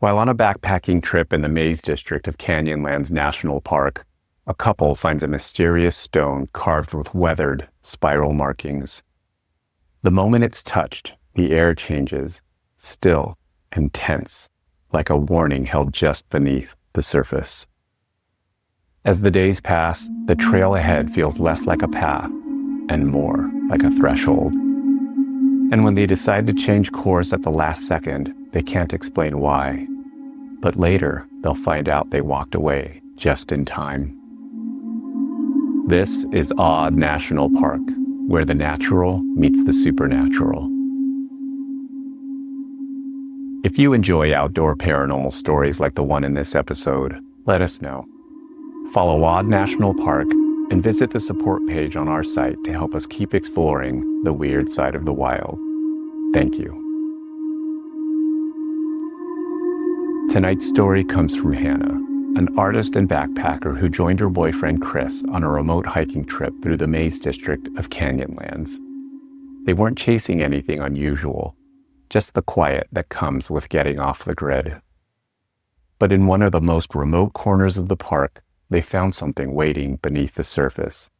While on a backpacking trip in the Maze District of Canyonlands National Park, a couple finds a mysterious stone carved with weathered, spiral markings. The moment it's touched, the air changes, still and tense, like a warning held just beneath the surface. As the days pass, the trail ahead feels less like a path and more like a threshold. And when they decide to change course at the last second, they can't explain why. But later, they'll find out they walked away just in time. This is Odd National Park, where the natural meets the supernatural. If you enjoy outdoor paranormal stories like the one in this episode, let us know. Follow Odd National Park and visit the support page on our site to help us keep exploring the weird side of the wild. Thank you. Tonight's story comes from Hannah, an artist and backpacker who joined her boyfriend Chris on a remote hiking trip through the Maze District of Canyonlands. They weren't chasing anything unusual, just the quiet that comes with getting off the grid. But in one of the most remote corners of the park, they found something waiting beneath the surface.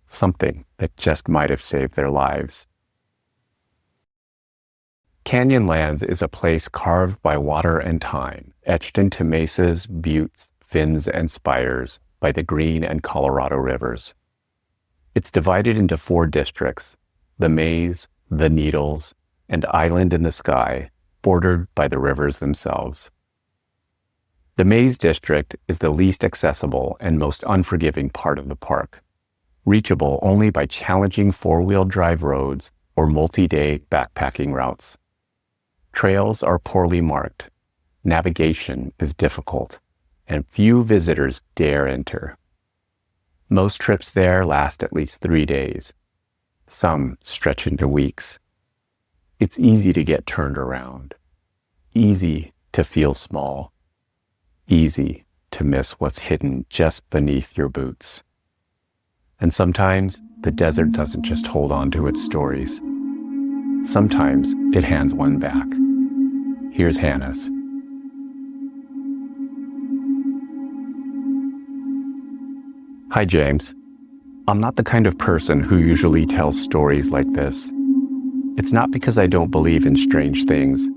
Something that just might have saved their lives. Canyonlands is a place carved by water and time, etched into mesas, buttes, fins, and spires by the Green and Colorado rivers. It's divided into 4 districts: the Maze, the Needles, and Island in the Sky, bordered by the rivers themselves. The Maze District is the least accessible and most unforgiving part of the park, reachable only by challenging 4-wheel drive roads or multi-day backpacking routes. Trails are poorly marked, navigation is difficult, and few visitors dare enter. Most trips there last at least 3 days. Some stretch into weeks. It's easy to get turned around, easy to feel small, easy to miss what's hidden just beneath your boots. And sometimes the desert doesn't just hold on to its stories. Sometimes it hands one back. Here's Hannah's. Hi, James. I'm not the kind of person who usually tells stories like this. It's not because I don't believe in strange things.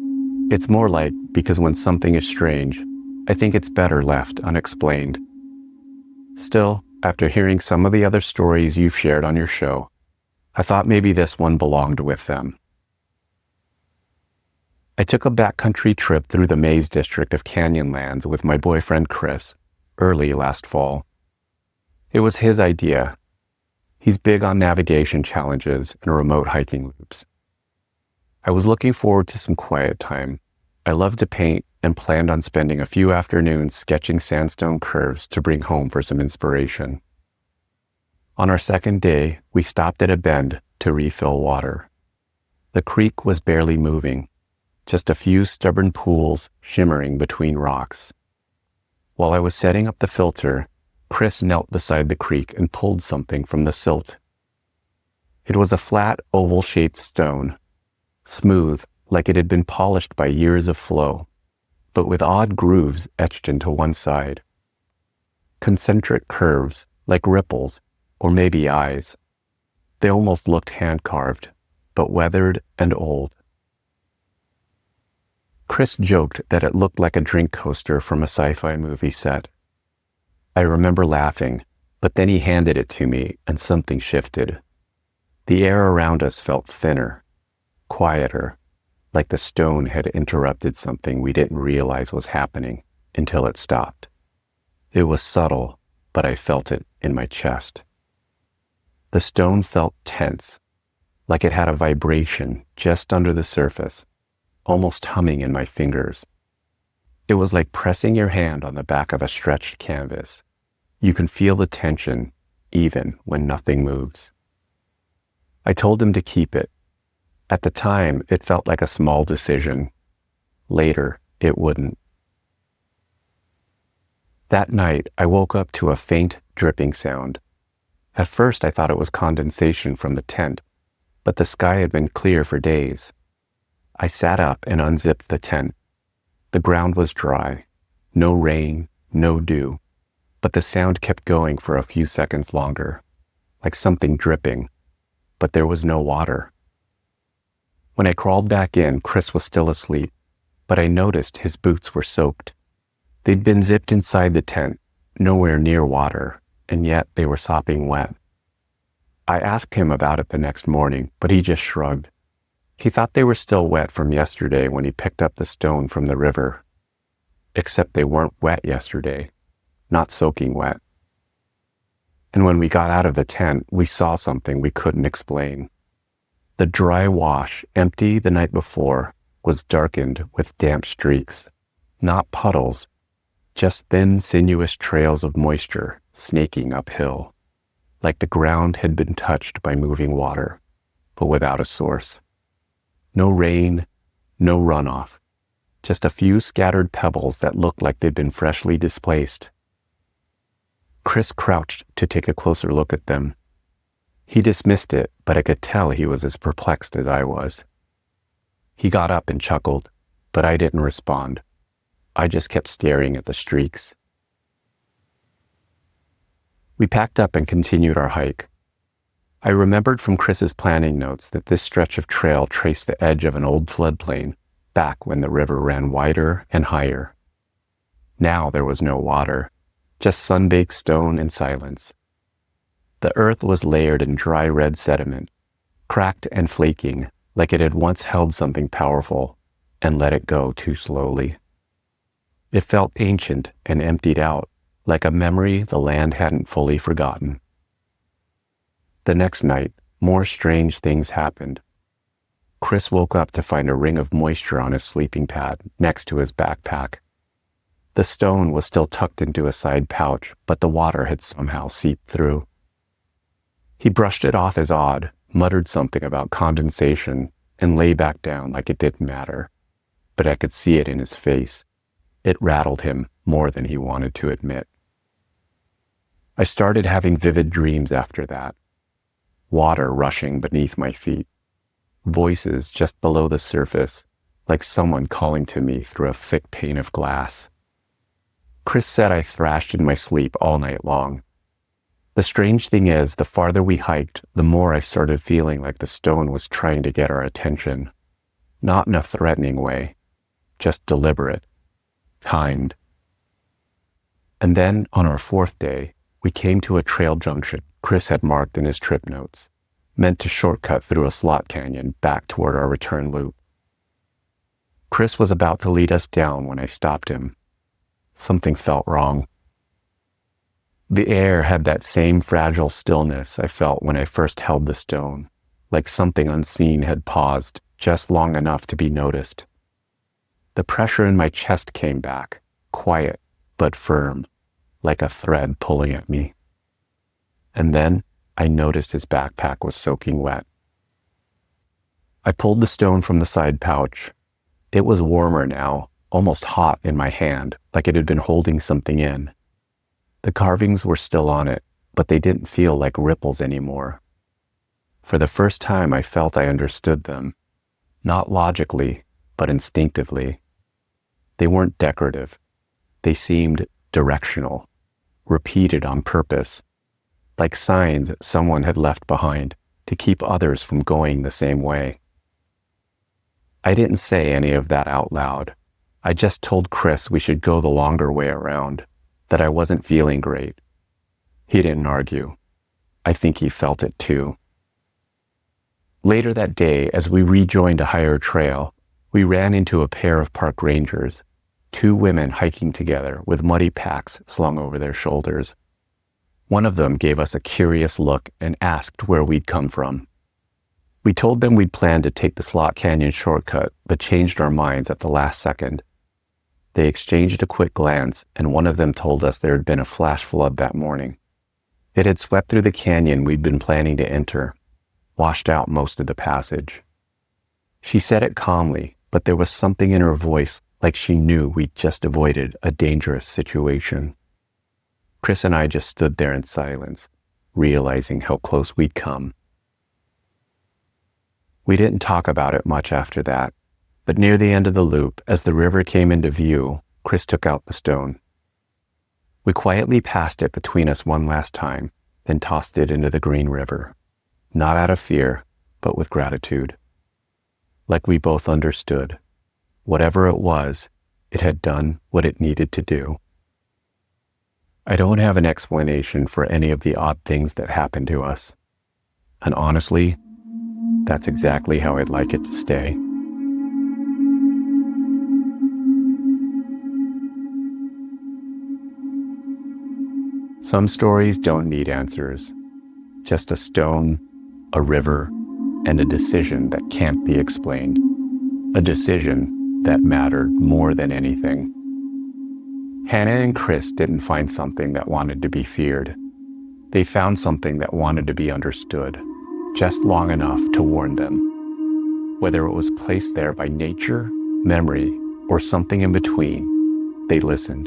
It's more like because when something is strange, I think it's better left unexplained. Still, after hearing some of the other stories you've shared on your show, I thought maybe this one belonged with them. I took a backcountry trip through the Maze District of Canyonlands with my boyfriend Chris early last fall. It was his idea. He's big on navigation challenges and remote hiking loops. I was looking forward to some quiet time. I love to paint and planned on spending a few afternoons sketching sandstone curves to bring home for some inspiration. On our second day, we stopped at a bend to refill water. The creek was barely moving, just a few stubborn pools shimmering between rocks. While I was setting up the filter, Chris knelt beside the creek and pulled something from the silt. It was a flat, oval-shaped stone, smooth like it had been polished by years of flow, but with odd grooves etched into one side. Concentric curves, like ripples, or maybe eyes. They almost looked hand-carved, but weathered and old. Chris joked that it looked like a drink coaster from a sci-fi movie set. I remember laughing, but then he handed it to me and something shifted. The air around us felt thinner, quieter, like the stone had interrupted something we didn't realize was happening until it stopped. It was subtle, but I felt it in my chest. The stone felt tense, like it had a vibration just under the surface, almost humming in my fingers. It was like pressing your hand on the back of a stretched canvas. You can feel the tension even when nothing moves. I told him to keep it. At the time, it felt like a small decision. Later, it wouldn't. That night, I woke up to a faint dripping sound. At first, I thought it was condensation from the tent, but the sky had been clear for days. I sat up and unzipped the tent. The ground was dry. No rain, no dew. But the sound kept going for a few seconds longer, like something dripping. But there was no water. When I crawled back in, Chris was still asleep, but I noticed his boots were soaked. They'd been zipped inside the tent, nowhere near water, and yet they were sopping wet. I asked him about it the next morning, but he just shrugged. He thought they were still wet from yesterday when he picked up the stone from the river. Except they weren't wet yesterday, not soaking wet. And when we got out of the tent, we saw something we couldn't explain. The dry wash, empty the night before, was darkened with damp streaks, not puddles, just thin, sinuous trails of moisture snaking uphill, like the ground had been touched by moving water, but without a source. No rain, no runoff, just a few scattered pebbles that looked like they'd been freshly displaced. Chris crouched to take a closer look at them. He dismissed it, but I could tell he was as perplexed as I was. He got up and chuckled, but I didn't respond. I just kept staring at the streaks. We packed up and continued our hike. I remembered from Chris's planning notes that this stretch of trail traced the edge of an old floodplain back when the river ran wider and higher. Now there was no water, just sun-baked stone and silence. The earth was layered in dry red sediment, cracked and flaking like it had once held something powerful and let it go too slowly. It felt ancient and emptied out, like a memory the land hadn't fully forgotten. The next night, more strange things happened. Chris woke up to find a ring of moisture on his sleeping pad next to his backpack. The stone was still tucked into a side pouch, but the water had somehow seeped through. He brushed it off as odd, muttered something about condensation, and lay back down like it didn't matter. But I could see it in his face. It rattled him more than he wanted to admit. I started having vivid dreams after that. Water rushing beneath my feet. Voices just below the surface, like someone calling to me through a thick pane of glass. Chris said I thrashed in my sleep all night long. The strange thing is, the farther we hiked, the more I started feeling like the stone was trying to get our attention. Not in a threatening way, just deliberate, kind. And then, on our fourth day, we came to a trail junction Chris had marked in his trip notes, meant to shortcut through a slot canyon back toward our return loop. Chris was about to lead us down when I stopped him. Something felt wrong. The air had that same fragile stillness I felt when I first held the stone, like something unseen had paused just long enough to be noticed. The pressure in my chest came back, quiet but firm, like a thread pulling at me. And then I noticed his backpack was soaking wet. I pulled the stone from the side pouch. It was warmer now, almost hot in my hand, like it had been holding something in. The carvings were still on it, but they didn't feel like ripples anymore. For the first time, I felt I understood them, not logically, but instinctively. They weren't decorative. They seemed directional, repeated on purpose, like signs someone had left behind to keep others from going the same way. I didn't say any of that out loud. I just told Chris we should go the longer way around, that I wasn't feeling great. He didn't argue. I think he felt it too. Later that day, as we rejoined a higher trail, we ran into a pair of park rangers, two women hiking together with muddy packs slung over their shoulders. One of them gave us a curious look and asked where we'd come from. We told them we'd planned to take the Slot Canyon shortcut, but changed our minds at the last second. They exchanged a quick glance, and one of them told us there had been a flash flood that morning. It had swept through the canyon we'd been planning to enter, washed out most of the passage. She said it calmly, but there was something in her voice like she knew we'd just avoided a dangerous situation. Chris and I just stood there in silence, realizing how close we'd come. We didn't talk about it much after that, But near the end of the loop, as the river came into view, Chris took out the stone. We quietly passed it between us one last time, then tossed it into the green river, not out of fear, but with gratitude. Like we both understood. Whatever it was, it had done what it needed to do. I don't have an explanation for any of the odd things that happened to us. And honestly, that's exactly how I'd like it to stay. Some stories don't need answers. Just a stone, a river, and a decision that can't be explained. A decision that mattered more than anything. Hannah and Chris didn't find something that wanted to be feared. They found something that wanted to be understood, just long enough to warn them. Whether it was placed there by nature, memory, or something in between, they listened.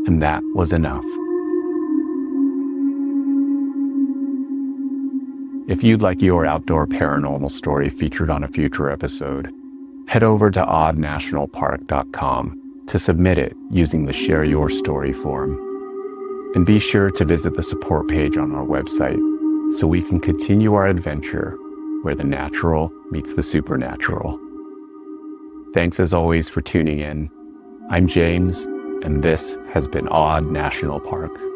And that was enough. If you'd like your outdoor paranormal story featured on a future episode, head over to oddnationalpark.com to submit it using the Share Your Story form. And be sure to visit the support page on our website so we can continue our adventure where the natural meets the supernatural. Thanks as always for tuning in. I'm James, and this has been Odd National Park.